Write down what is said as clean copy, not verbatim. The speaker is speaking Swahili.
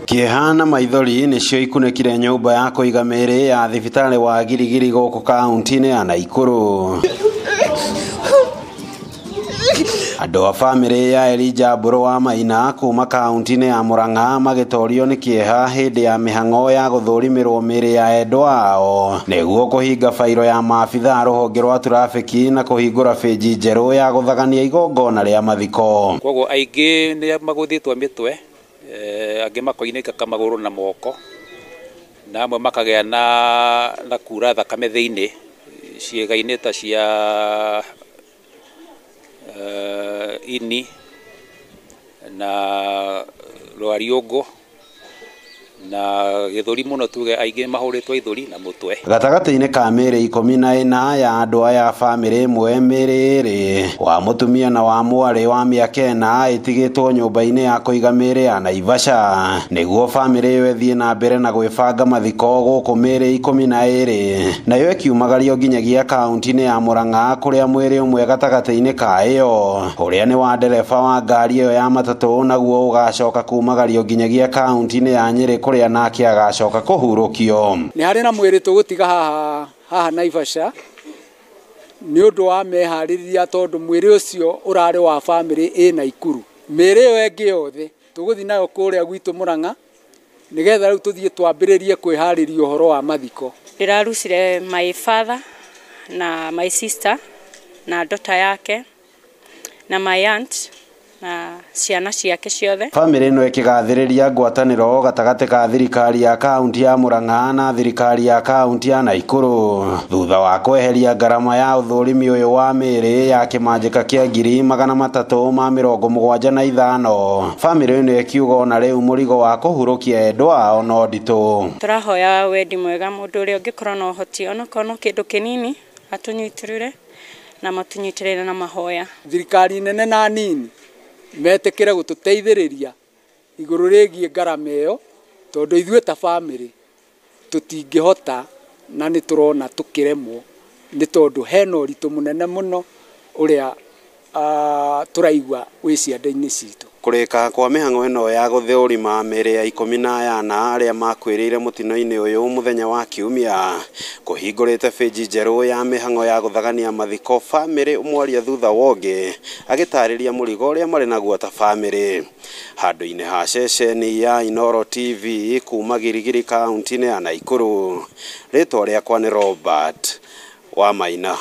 Kihana maithori nicio ikunekire nyumba ya kuiga mĩĩrĩ ya thibitari wa Girigiri gũkũ kaunti-inĩ ya Naikuru. Andũ a bamĩrĩ ya Elijah Mburu wa Maina kuma kaunti-inĩ ya Murang'a magĩtorio nĩ kĩeha hĩndĩ ya mĩhang'o ya gũthũrimĩrwo mĩĩrĩ ya endwa ao nĩguo kũhinga fairo ya maabitha rũhonge rwa trafiki na kũhingũra pĩnji njerũ ya gũthagania igongona rĩa mathiko. Koguo aingĩ nĩ magũthĩtwo mĩtwe, angĩ makoinĩka magũrũ na moko, na amwe makagĩa na kura thakame thĩinĩ ciĩga-inĩ ta cia ini na rwariũngũ na gĩthũri mũno, tuge aingĩ mahũrĩtwo ithũri na mũtwe. Gatagatĩ-inĩ ka mĩĩrĩ 14 ya andũ aya bamĩrĩ ĩmwe, mĩĩrĩ ĩrĩ wa mũtumia na wa mwarĩ wa mĩaka 4 ĩtigĩtwo nyũmba-inĩ ya kũiga mĩĩrĩ ya Naivasha nĩguo bamĩrĩ ĩyo ĩthiĩ na mbere na gwĩbanga mathiko gũkũ mĩĩrĩ 12 nayo ĩkiumagario nginyagia kaunti-inĩ ya Murang'a, kũrĩa mwĩrĩ ũmwe gatagatĩ-inĩ ka ĩyo ũrĩa nĩ wa ndereba wa ngari ĩyo ya matatũ naguo ũgacoka kumagario nginyagia kaunti-inĩ ya Nyeri kũrĩa nake agacoka kũhurũkio. Nĩ harĩ na mwĩrĩ tũgũtiga haha Naivasha nĩ ũndũ wa meharĩrĩria, tondũ mwĩrĩ ũcio ũrarĩ wa bamĩrĩ ĩ Naikuru. Mĩĩrĩ ĩyo ĩngĩ yothe tũgũthiĩ nayo kũrĩa gwitũ Murang'a nĩgetha rĩu tũthiĩ twambĩrĩrie kwĩharĩria ũhoro wa mathiko. Ndĩrarucire my father na my sister na daughter yake na my aunt na ciana ciake ciothe. Bamĩrĩ ĩno ĩkĩgathĩrĩria ngwatanĩro gatagatĩ ka thirikari ya kaunti ya Murang'a na thirikari ya kaunti ya Naikuru thutha wa kweheria ngarama ya ũthũrimi ũyũ wa mĩĩrĩ ya kĩmanjĩka kĩa 375,000. Bamĩrĩ ĩno ĩkiuga ona rĩu mũrigo wa kũhurũkia endwa ao no nditũ. Tũrahoya wendi mwega mũndũ ũrĩa ũngĩkorwo na ũhoti onakorwo kĩndũ kĩnini atũnyitĩrĩre na matunyitĩrĩre na mahoya. Thirikari nene na nini metĩkĩre gũtũteithĩrĩria igũrũ rĩgiĩ ngarama ĩyo, tondũ ithuĩ ta bamĩrĩ tũtingĩhota na nĩ tũrona tũkĩremwo nĩ tondũ hena ũritũ mũnene mũno ũrĩa tũraigua wĩ ciande-inĩ citũ. Kũrĩka kwa mĩhang'o ĩno ya gũthũrima mĩĩrĩ ya 14 arĩa makwĩrĩire mũtino-inĩ ũyũ mũthenya wa Kiumia kũhingũrĩte pĩnji njerũ ya mĩhang'o ya gũthagania mathiko, bamĩrĩ mwaria thutha wonge agĩtarĩria mũrigo ũrĩa marĩ naguo ta bamĩrĩ. Handũ-inĩ ha ceceni ya Inooro TV kuma Girigiri kaunti-inĩ ya Naikuru, rĩtwa rĩakwa nĩ Robert wa Maina.